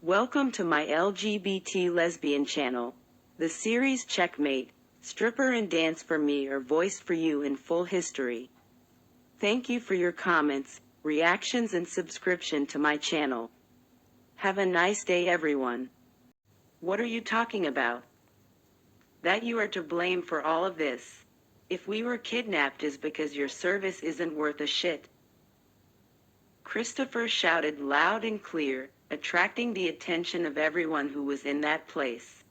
Welcome to my LGBT lesbian channel. The series Checkmate, Stripper and Dance for Me are voiced for you in full history. Thank you for your comments, reactions and subscription to my channel. Have a nice day everyone. What are you talking about? That you are to blame for all of this. If we were kidnapped is because your service isn't worth a shit. Christopher shouted loud and clear, attracting the attention of everyone who was in that place.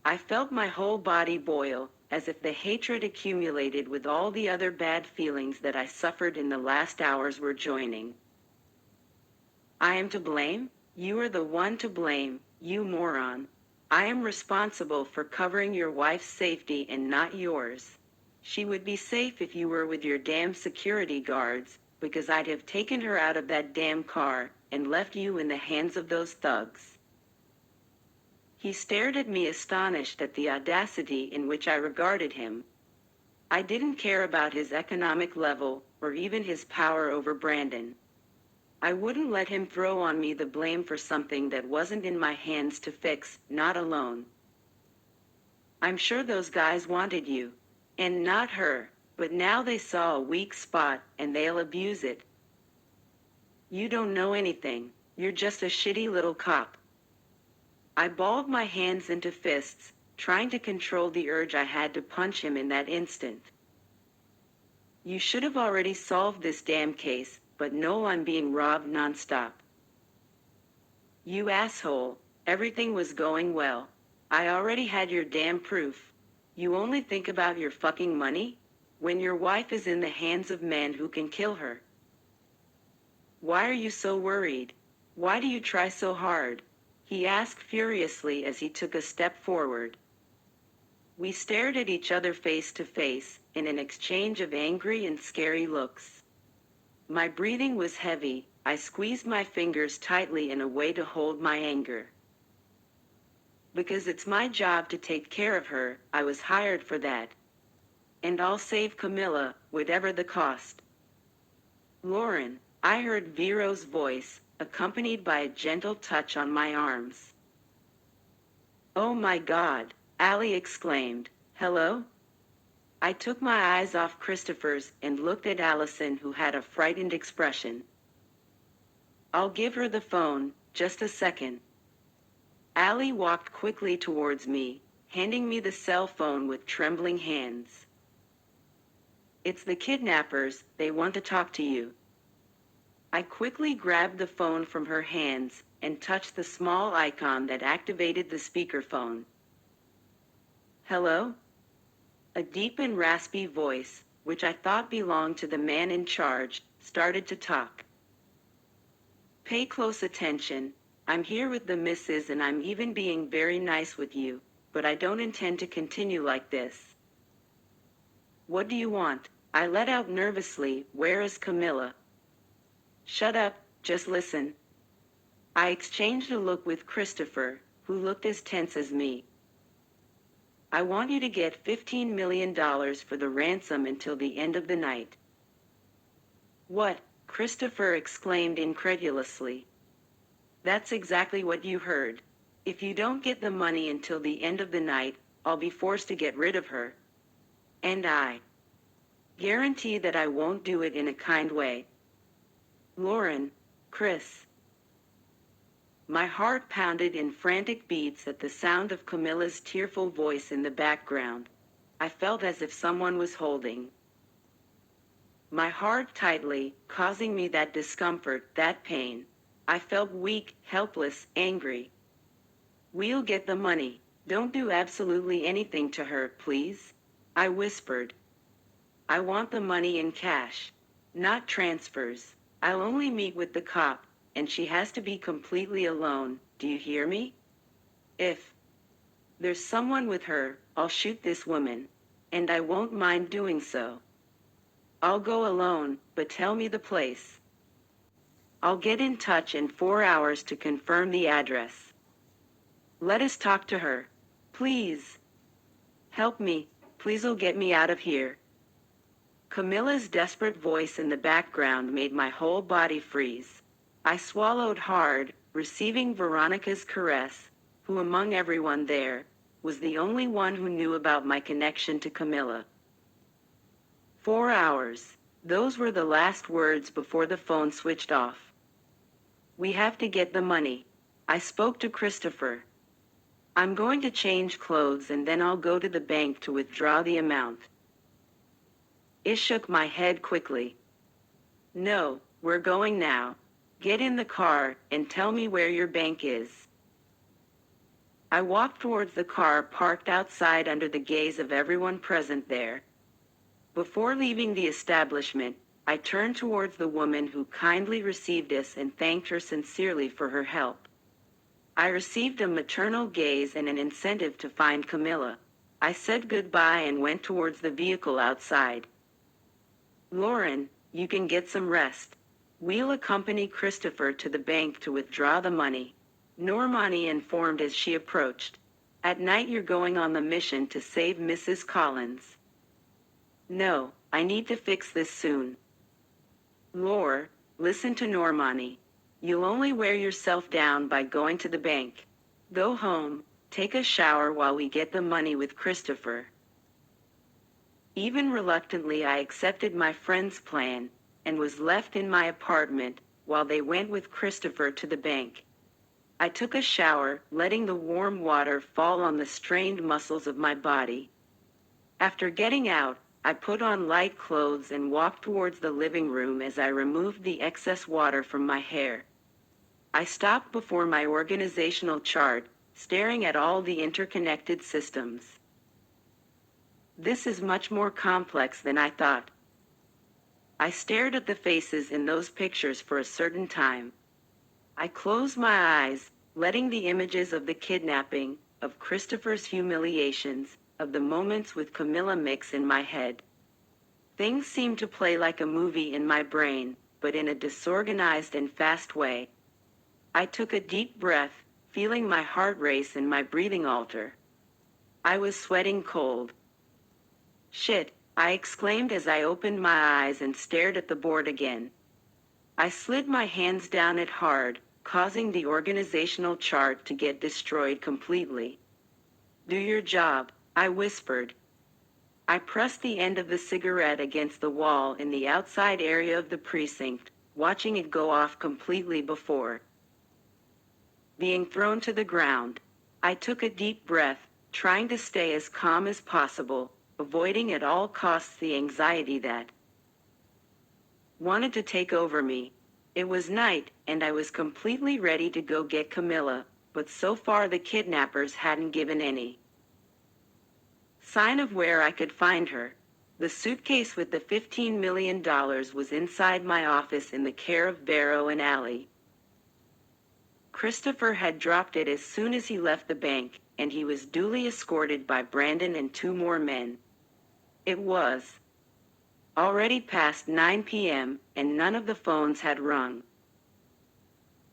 I felt my whole body boil, as if the hatred accumulated with all the other bad feelings that I suffered in the last hours were joining. I am to blame? You are the one to blame, you moron. I am responsible for covering your wife's safety and not yours. She would be safe if you were with your damn security guards, because I'd have taken her out of that damn car and left you in the hands of those thugs. He stared at me astonished at the audacity in which I regarded him. I didn't care about his economic level or even his power over Brandon. I wouldn't let him throw on me the blame for something that wasn't in my hands to fix, not alone. I'm sure those guys wanted you, and not her, but now they saw a weak spot and they'll abuse it. You don't know anything, you're just a shitty little cop. I balled my hands into fists, trying to control the urge I had to punch him in that instant. You should have already solved this damn case, but no, I'm being robbed nonstop. You asshole, everything was going well. I already had your damn proof. You only think about your fucking money? When your wife is in the hands of men who can kill her. Why are you so worried? Why do you try so hard? He asked furiously as he took a step forward. We stared at each other face to face, in an exchange of angry and scary looks. My breathing was heavy, I squeezed my fingers tightly in a way to hold my anger. Because it's my job to take care of her, I was hired for that. And I'll save Camilla, whatever the cost. Lauren, I heard Vero's voice, accompanied by a gentle touch on my arms. Oh my God, Allie exclaimed. Hello? I took my eyes off Christopher's and looked at Allison, who had a frightened expression. I'll give her the phone, just a second. Allie walked quickly towards me, handing me the cell phone with trembling hands. It's the kidnappers, they want to talk to you. I quickly grabbed the phone from her hands and touched the small icon that activated the speakerphone. Hello? A deep and raspy voice, which I thought belonged to the man in charge, started to talk. Pay close attention, I'm here with the missus and I'm even being very nice with you, but I don't intend to continue like this. What do you want? I let out nervously. Where is Camilla? Shut up, just listen. I exchanged a look with Christopher, who looked as tense as me. I want you to get $15 million for the ransom until the end of the night. What? Christopher exclaimed incredulously. That's exactly what you heard. If you don't get the money until the end of the night, I'll be forced to get rid of her. And I guarantee that I won't do it in a kind way. Lauren, Chris. My heart pounded in frantic beats at the sound of Camilla's tearful voice in the background. I felt as if someone was holding my heart tightly, causing me that discomfort, that pain. I felt weak, helpless, angry. We'll get the money. Don't do absolutely anything to her, please. I whispered. I want the money in cash. Not transfers. I'll only meet with the cop, and she has to be completely alone, do you hear me? If there's someone with her, I'll shoot this woman. And I won't mind doing so. I'll go alone, but tell me the place. I'll get in touch in 4 hours to confirm the address. Let us talk to her. Please. Help me, please'll get me out of here. Camilla's desperate voice in the background made my whole body freeze. I swallowed hard, receiving Veronica's caress, who among everyone there, was the only one who knew about my connection to Camilla. 4 hours. Those were the last words before the phone switched off. We have to get the money. I spoke to Christopher. I'm going to change clothes and then I'll go to the bank to withdraw the amount. I shook my head quickly. No, we're going now. Get in the car and tell me where your bank is. I walked towards the car parked outside under the gaze of everyone present there. Before leaving the establishment, I turned towards the woman who kindly received us and thanked her sincerely for her help. I received a maternal gaze and an incentive to find Camilla. I said goodbye and went towards the vehicle outside. Lauren, you can get some rest. We'll accompany Christopher to the bank to withdraw the money. Normani informed as she approached. At night you're going on the mission to save Mrs. Collins. No, I need to fix this soon. Lore, listen to Normani. You'll only wear yourself down by going to the bank. Go home, take a shower while we get the money with Christopher. Even reluctantly I accepted my friend's plan, and was left in my apartment, while they went with Christopher to the bank. I took a shower, letting the warm water fall on the strained muscles of my body. After getting out, I put on light clothes and walked towards the living room as I removed the excess water from my hair. I stopped before my organizational chart, staring at all the interconnected systems. This is much more complex than I thought. I stared at the faces in those pictures for a certain time. I closed my eyes, letting the images of the kidnapping, of Christopher's humiliations, of the moments with Camilla mix in my head. Things seemed to play like a movie in my brain, but in a disorganized and fast way. I took a deep breath, feeling my heart race and my breathing alter. I was sweating cold. Shit, I exclaimed as I opened my eyes and stared at the board again. I slid my hands down it hard, causing the organizational chart to get destroyed completely. Do your job, I whispered. I pressed the end of the cigarette against the wall in the outside area of the precinct, watching it go off completely before being thrown to the ground. I took a deep breath, trying to stay as calm as possible, avoiding at all costs the anxiety that wanted to take over me. It was night, and I was completely ready to go get Camilla, but so far the kidnappers hadn't given any sign of where I could find her. The suitcase with the $15 million was inside my office in the care of Barrow and Allie. Christopher had dropped it as soon as he left the bank, and he was duly escorted by Brandon and 2 more men. It was already past 9 p.m., and none of the phones had rung.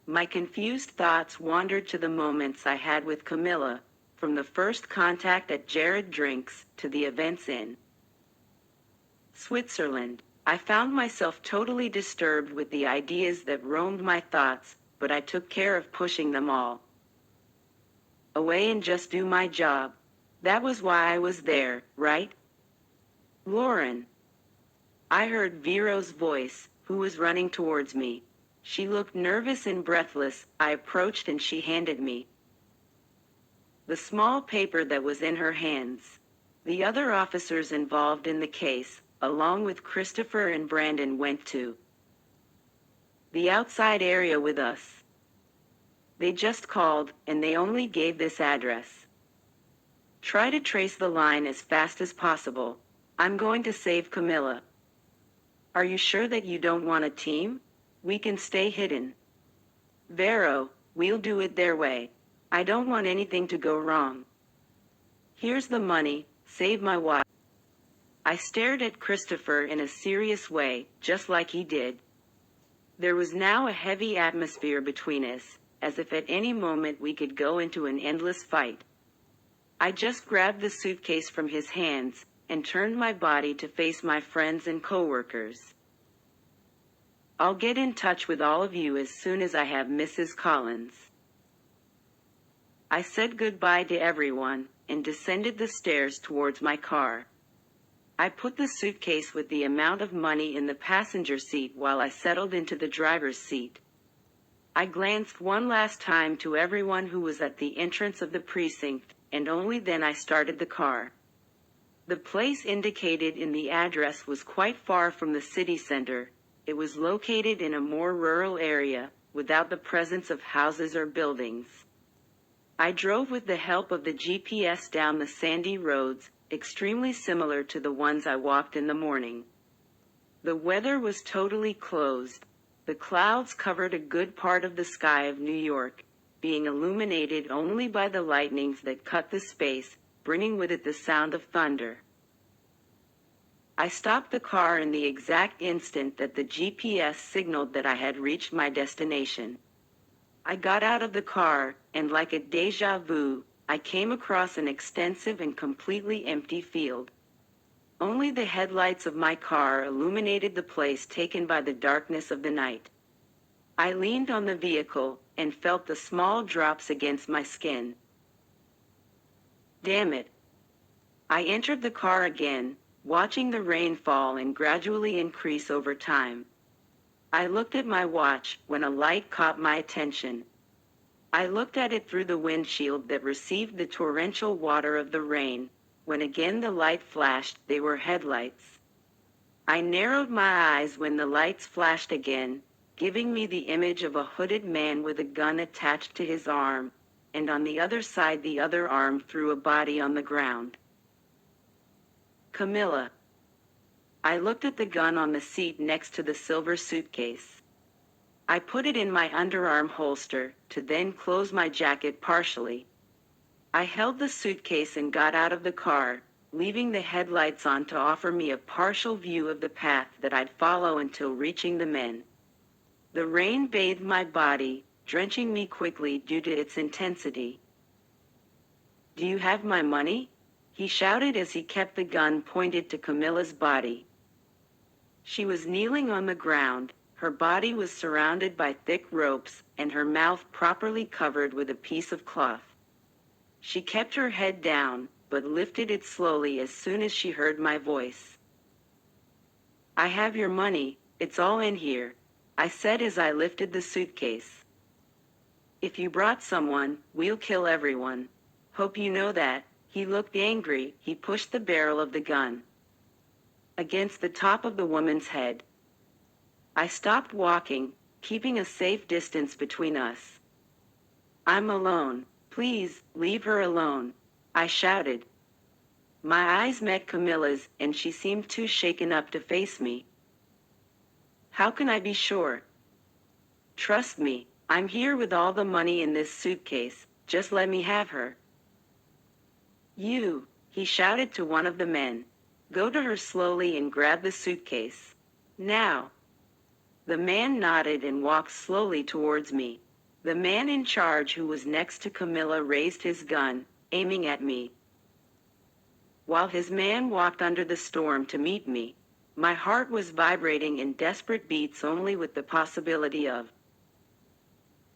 My confused thoughts wandered to the moments I had with Camilla, from the first contact at Jared Drinks to the events in Switzerland. I found myself totally disturbed with the ideas that roamed my thoughts, but I took care of pushing them all away and just do my job. That was why I was there, right? Lauren. I heard Vero's voice, who was running towards me. She looked nervous and breathless. I approached and she handed me the small paper that was in her hands. The other officers involved in the case, along with Christopher and Brandon, went to the outside area with us. They just called, and they only gave this address. Try to trace the line as fast as possible. I'm going to save Camilla. Are you sure that you don't want a team? We can stay hidden. Vero, we'll do it their way. I don't want anything to go wrong. Here's the money, save my wife. I stared at Christopher in a serious way, just like he did. There was now a heavy atmosphere between us, as if at any moment we could go into an endless fight. I just grabbed the suitcase from his hands, and turned my body to face my friends and coworkers. I'll get in touch with all of you as soon as I have Mrs. Collins. I said goodbye to everyone and descended the stairs towards my car. I put the suitcase with the amount of money in the passenger seat while I settled into the driver's seat. I glanced one last time to everyone who was at the entrance of the precinct, and only then I started the car. The place indicated in the address was quite far from the city center. It was located in a more rural area, without the presence of houses or buildings. I drove with the help of the GPS down the sandy roads, extremely similar to the ones I walked in the morning. The weather was totally closed. The clouds covered a good part of the sky of New York, being illuminated only by the lightnings that cut the space, bringing with it the sound of thunder. I stopped the car in the exact instant that the GPS signaled that I had reached my destination. I got out of the car, and like a déjà vu, I came across an extensive and completely empty field. Only the headlights of my car illuminated the place taken by the darkness of the night. I leaned on the vehicle and felt the small drops against my skin. Damn it. I entered the car again, watching the rain fall and gradually increase over time. I looked at my watch when a light caught my attention. I looked at it through the windshield that received the torrential water of the rain. When again the light flashed, they were headlights. I narrowed my eyes when the lights flashed again, giving me the image of a hooded man with a gun attached to his arm, and on the other side the other arm threw a body on the ground. Camilla. I looked at the gun on the seat next to the silver suitcase. I put it in my underarm holster, to then close my jacket partially. I held the suitcase and got out of the car, leaving the headlights on to offer me a partial view of the path that I'd follow until reaching the men. The rain bathed my body, drenching me quickly due to its intensity. "Do you have my money?" he shouted as he kept the gun pointed to Camilla's body. She was kneeling on the ground, her body was surrounded by thick ropes, and her mouth properly covered with a piece of cloth. She kept her head down, but lifted it slowly as soon as she heard my voice. "I have your money, it's all in here," I said as I lifted the suitcase. "If you brought someone, we'll kill everyone. Hope you know that." He looked angry. He pushed the barrel of the gun against the top of the woman's head. I stopped walking, keeping a safe distance between us. "I'm alone. Please, leave her alone," I shouted. My eyes met Camilla's, and she seemed too shaken up to face me. "How can I be sure?" "Trust me, I'm here with all the money in this suitcase. Just let me have her." "You," he shouted to one of the men. "Go to her slowly and grab the suitcase. Now." The man nodded and walked slowly towards me. The man in charge, who was next to Camilla, raised his gun, aiming at me. While his man walked under the storm to meet me, my heart was vibrating in desperate beats only with the possibility of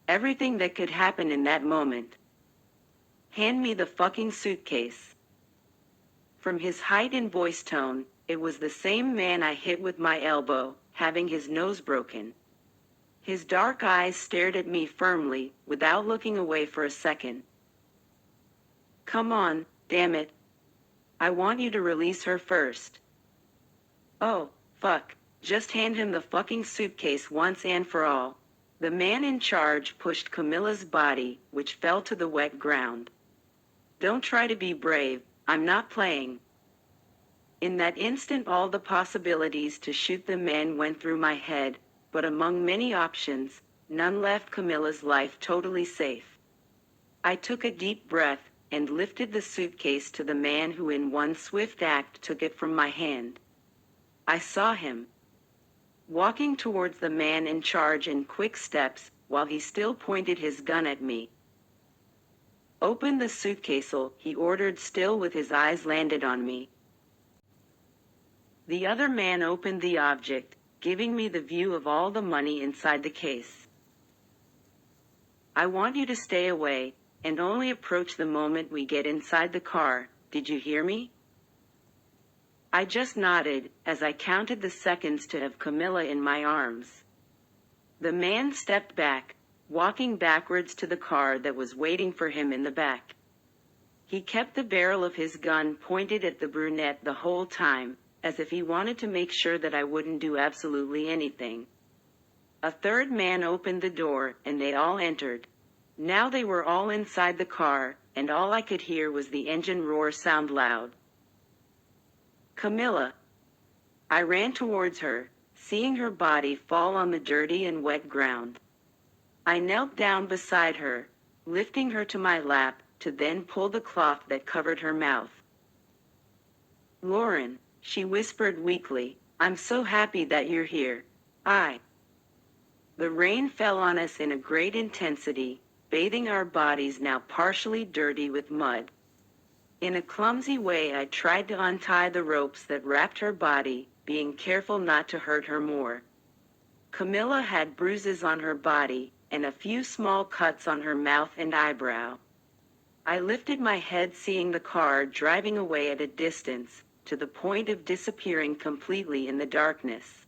everything that could happen in that moment. "Hand me the fucking suitcase." From his height and voice tone, it was the same man I hit with my elbow, having his nose broken. His dark eyes stared at me firmly, without looking away for a second. "Come on, damn it. I want you to release her first." "Oh, fuck. Just hand him the fucking suitcase once and for all." The man in charge pushed Camilla's body, which fell to the wet ground. "Don't try to be brave, I'm not playing." In that instant all the possibilities to shoot the man went through my head, but among many options, none left Camilla's life totally safe. I took a deep breath, and lifted the suitcase to the man who in one swift act took it from my hand. I saw him walking towards the man in charge in quick steps, while he still pointed his gun at me. "Open the suitcase," he ordered, still with his eyes landed on me. The other man opened the object, giving me the view of all the money inside the case. I want you to stay away, and only approach the moment we get inside the car. Did you hear me? I just nodded, as I counted the seconds to have Camilla in my arms. The man stepped back, walking backwards to the car that was waiting for him in the back. He kept the barrel of his gun pointed at the brunette the whole time, as if he wanted to make sure that I wouldn't do absolutely anything. A third man opened the door, and they all entered. Now they were all inside the car, and all I could hear was the engine roar sound loud. Camilla. I ran towards her, seeing her body fall on the dirty and wet ground. I knelt down beside her, lifting her to my lap, to then pull the cloth that covered her mouth. Lauren, she whispered weakly, I'm so happy that you're here. The rain fell on us in a great intensity, bathing our bodies now partially dirty with mud. In a clumsy way I tried to untie the ropes that wrapped her body, being careful not to hurt her more. Camilla had bruises on her body, and a few small cuts on her mouth and eyebrow. I lifted my head seeing the car driving away at a distance, to the point of disappearing completely in the darkness.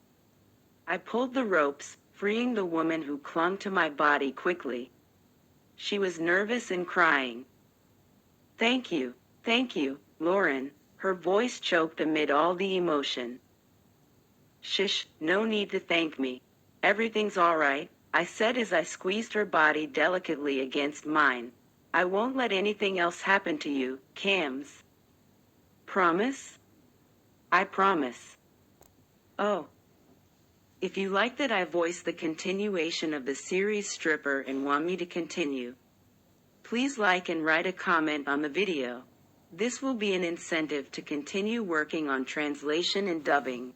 I pulled the ropes, freeing the woman who clung to my body quickly. She was nervous and crying. Thank you, Lauren, her voice choked amid all the emotion. Shish, no need to thank me. Everything's all right, I said as I squeezed her body delicately against mine. I won't let anything else happen to you, Cams. Promise? I promise. Oh. If you like that I voiced the continuation of the series Stripper and want me to continue, please like and write a comment on the video. This will be an incentive to continue working on translation and dubbing.